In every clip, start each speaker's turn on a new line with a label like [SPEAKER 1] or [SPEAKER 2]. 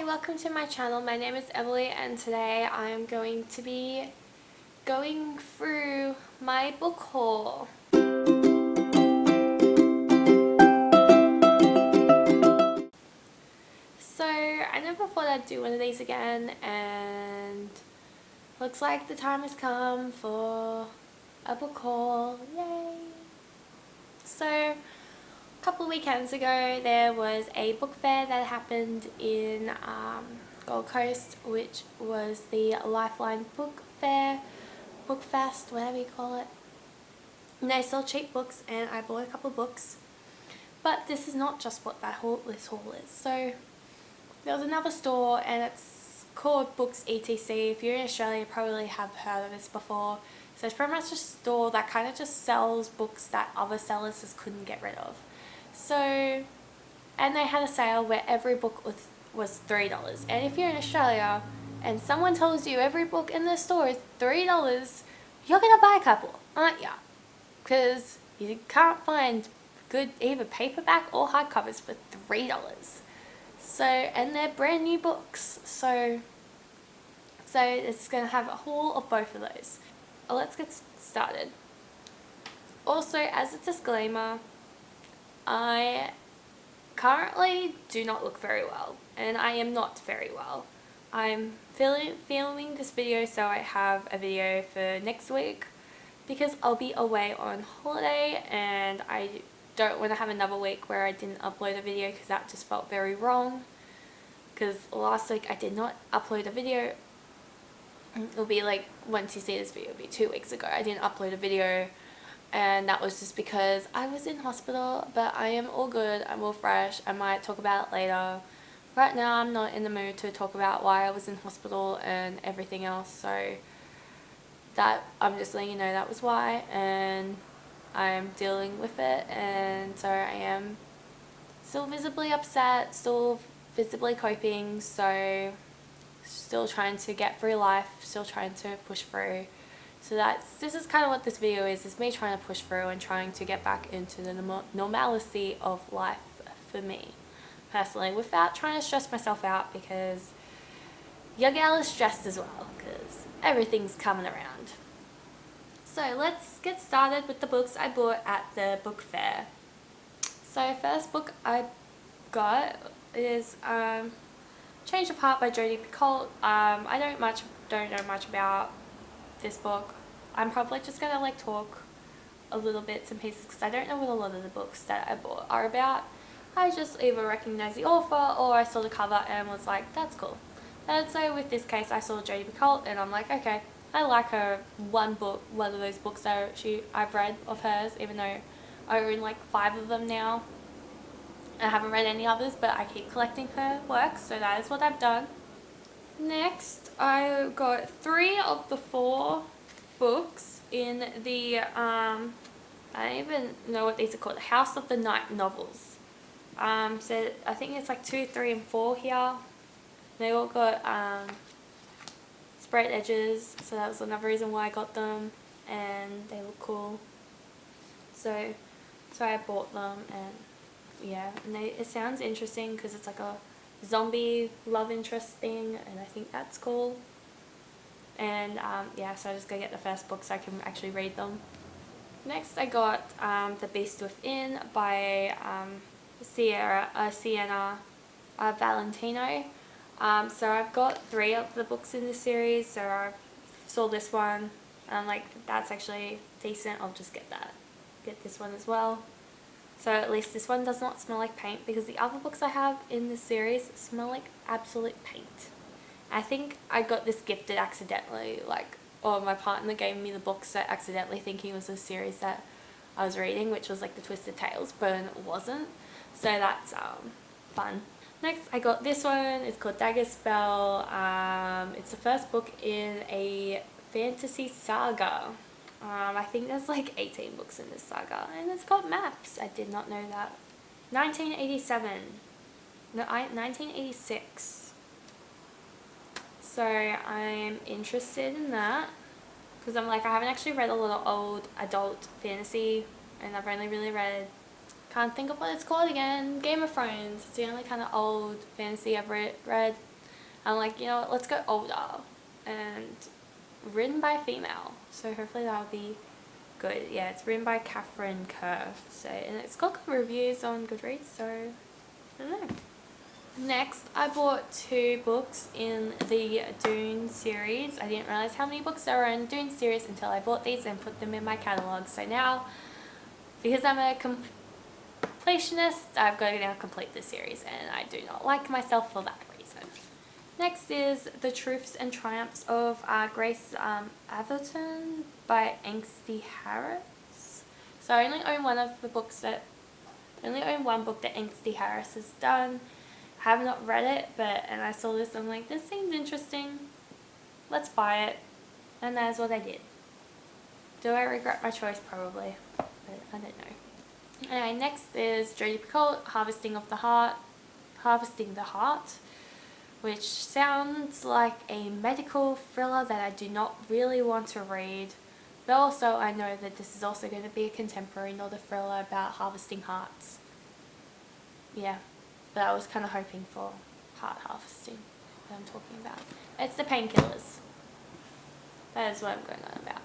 [SPEAKER 1] welcome to my channel. My name is Emily and today I am going to be going through my book haul. So I never thought I'd do one of these again, and looks like the time has come for a book haul. Yay! So a couple of weekends ago there was a book fair that happened in Gold Coast, which was the Lifeline Book Fair, Book Fest, whatever you call it. And they sell cheap books, and I bought a couple of books. But this is not just what this haul is. So there was another store, and it's called Books ETC. If you're in Australia, you probably have heard of this before. So it's pretty much a store that kind of just sells books that other sellers just couldn't get rid of. So, and they had a sale where every book was $3. And if you're in Australia and someone tells you every book in the store is $3, you're gonna buy a couple, aren't ya? Because you can't find good either paperback or hardcovers for $3. So, and they're brand new books. So it's gonna have a haul of both of those. Let's get started. Also, as a disclaimer, I currently do not look very well, and I am not very well. I'm filming this video so I have a video for next week, because I'll be away on holiday and I don't want to have another week where I didn't upload a video, because that just felt very wrong. Because last week I did not upload a video. It'll be like, once you see this video, it'll be 2 weeks ago. I didn't upload a video, and that was just because I was in hospital, but I am all good. I'm all fresh. I might talk about it later. Right now I'm not in the mood to talk about why I was in hospital and everything else, so that I'm just letting you know that was why, and I'm dealing with it. And so I am still visibly upset, still visibly coping, so still trying to get through life, still trying to push through. So this is kind of what this video is me trying to push through and trying to get back into the normalcy of life for me personally, without trying to stress myself out, because your gal is stressed as well, because everything's coming around. So let's get started with the books I bought at the book fair. So first book I got is Change of Heart by Jodi Picoult. I don't know much about this book. I'm probably just gonna like talk a little bits and pieces, because I don't know what a lot of the books that I bought are about. I just either recognize the author or I saw the cover and was like, that's cool. And so with this case, I saw Jodi Picoult and I'm like, okay, I like her one of those books that I've read of hers, even though I own like 5 of them now. I haven't read any others, but I keep collecting her works, so that is what I've done. Next, I got 3 of the 4 books in the, I don't even know what these are called, House of the Night novels. So I think it's like 2, 3, and 4 here. They all got sprayed edges, so that was another reason why I got them, and they look cool. So I bought them, and yeah, and it sounds interesting because it's like a zombie love interest thing, and I think that's cool. And yeah, so I just gotta get the first book so I can actually read them. Next I got The Beast Within by Sienna Valentino. So I've got 3 of the books in this series, so I saw this one and I'm like, that's actually decent, I'll just get this one as well. So at least this one does not smell like paint, because the other books I have in this series smell like absolute paint. I think I got this gifted accidentally, or my partner gave me the books accidentally thinking it was a series that I was reading, which was like the Twisted Tales, but it wasn't. So that's fun. Next I got this one. It's called Dagger Spell. It's the first book in a fantasy saga. I think there's like 18 books in this saga, and it's got maps. I did not know that. 1987. No, 1986. So I'm interested in that, because I'm like, I haven't actually read a lot of old adult fantasy, and I've only really read, can't think of what it's called again, Game of Thrones. It's the only kind of old fantasy I've read. I'm like, you know what, let's go older. And written by a female, so hopefully that'll be good. Yeah, it's written by Catherine Kerr, so, and it's got good reviews on Goodreads, so I don't know. Next, I bought 2 books in the Dune series. I didn't realize how many books there were in the Dune series until I bought these and put them in my catalogue. So now, because I'm a completionist, I've got to now complete this series, and I do not like myself for that reason. Next is The Truths and Triumphs of Grace Atherton by Angsty Harris. So I only own one book that Angsty Harris has done. I have not read it, and I saw this, I'm like, this seems interesting. Let's buy it. And that is what I did. Do I regret my choice? Probably. But I don't know. Anyway, next is Jodi Picoult, Harvesting the Heart, which sounds like a medical thriller that I do not really want to read. But also I know that this is also going to be a contemporary, not a thriller about harvesting hearts. Yeah. But I was kind of hoping for heart harvesting that I'm talking about. It's the Painkillers. That is what I'm going on about.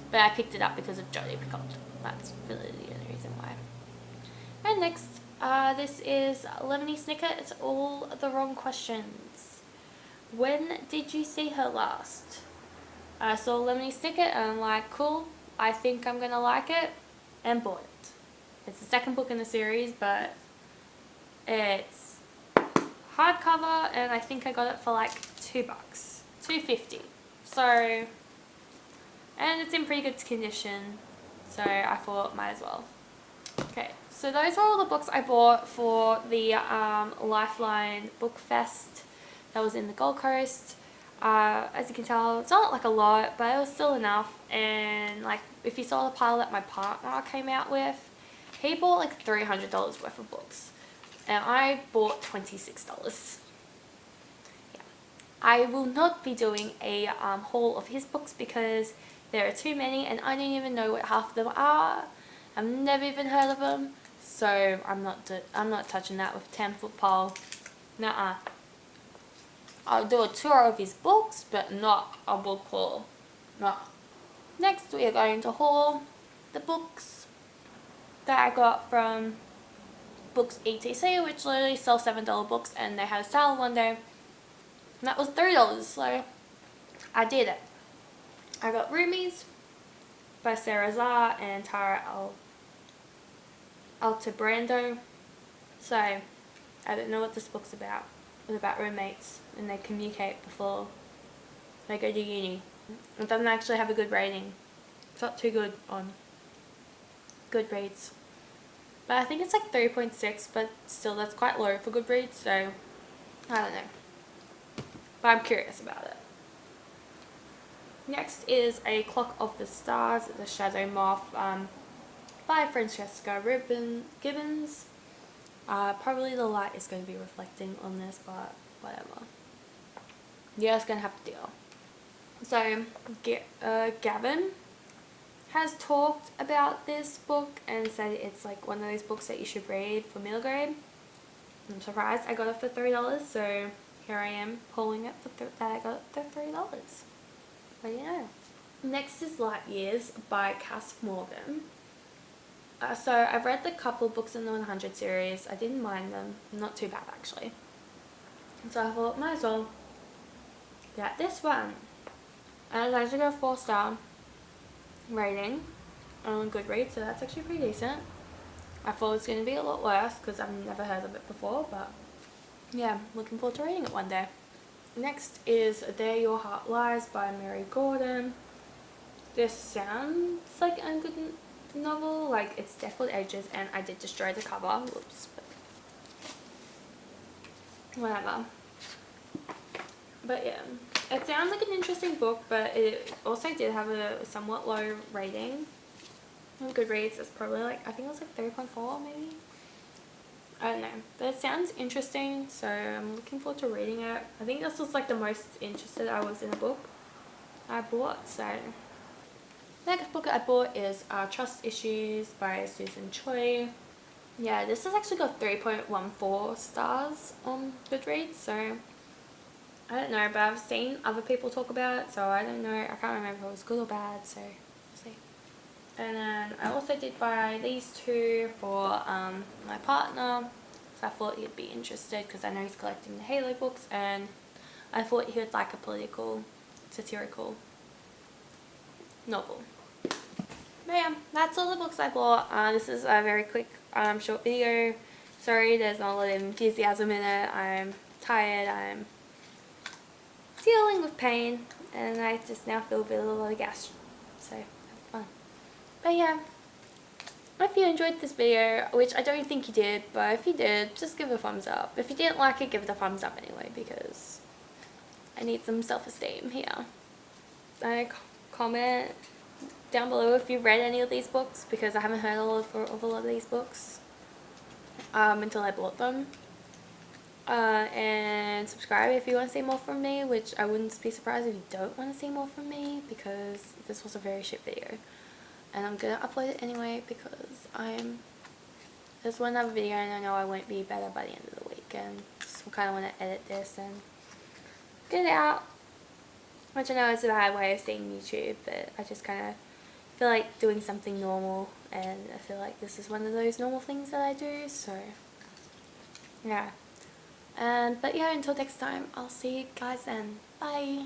[SPEAKER 1] But I picked it up because of Jodi Picoult. That's really the only reason why. And next, this is Lemony Snicket. It's All the Wrong Questions. When did you see her last? I saw Lemony Snicket and I'm like, cool, I think I'm going to like it, and bought it. It's the second book in the series, but it's hardcover, and I think I got it for like $2, $2.50. So, and it's in pretty good condition, so I thought might as well. Okay, so those are all the books I bought for the Lifeline Book Fest that was in the Gold Coast. As you can tell, it's not like a lot, but it was still enough. And like, if you saw the pile that my partner came out with, he bought like $300 worth of books. And I bought $26. Yeah. I will not be doing a haul of his books because there are too many and I don't even know what half of them are. I've never even heard of them. So I'm not touching that with a 10-foot pole. Nuh-uh. I'll do a tour of his books, but not a book haul. No. Next we are going to haul the books that I got from Books ETC, which literally sell $7 books, and they had a sale one day, and that was $3, so I did it. I got Roomies by Sarah Zah and Tara Altebrando. So, I don't know what this book's about. It's about roommates, and they communicate before they go to uni. It doesn't actually have a good rating. It's not too good on Goodreads. But I think it's like 3.6, but still that's quite low for Goodreads, so I don't know. But I'm curious about it. Next is A Clock of the Stars, The Shadow Moth by Francesca Gibbons. Probably the light is going to be reflecting on this, but whatever. You're just going to have to deal. So, Gavin has talked about this book and said it's like one of those books that you should read for middle grade. I'm surprised I got it for $3, so here I am pulling it for that I got it for $3. But you know. Next is Light Years by Cass Morgan. So I've read the couple books in the 100 series. I didn't mind them. Not too bad actually. So I thought might as well get this one. And I actually got a 4-star rating on Goodreads, so that's actually pretty decent. I thought it was going to be a lot worse because I've never heard of it before, but yeah, looking forward to reading it one day. Next is There Your Heart Lies by Mary Gordon. This sounds like a good novel, like it's definitely edges, and I did destroy the cover, whoops, but whatever. But yeah, it sounds like an interesting book, but it also did have a somewhat low rating on Goodreads. It's probably like, I think it was like 3.4 maybe. I don't know, but it sounds interesting, so I'm looking forward to reading it. I think this was like the most interested I was in a book I bought, so. Next book I bought is Trust Issues by Susan Choi. Yeah, this has actually got 3.14 stars on Goodreads, so I don't know, but I've seen other people talk about it, so I don't know. I can't remember if it was good or bad, so we'll see. And then I also did buy these two for my partner, so I thought he'd be interested because I know he's collecting the Halo books, and I thought he would like a political, satirical novel. But yeah, that's all the books I bought. This is a very quick, short video. Sorry, there's not a lot of enthusiasm in it. I'm tired. I'm dealing with pain, and I just now feel a bit of a lot of gas. So that's fun. But yeah, if you enjoyed this video, which I don't think you did, but if you did, just give it a thumbs up. If you didn't like it, give it a thumbs up anyway, because I need some self-esteem here. Comment down below if you've read any of these books, because I haven't heard of a lot of these books until I bought them. And subscribe if you want to see more from me, which I wouldn't be surprised if you don't want to see more from me, because this was a very shit video. And I'm gonna upload it anyway because there's one other video and I know I won't be better by the end of the week, and just kind of want to edit this and get it out, which I know is a bad way of seeing YouTube, but I just kind of feel like doing something normal, and I feel like this is one of those normal things that I do, so yeah. But yeah, until next time, I'll see you guys then. Bye!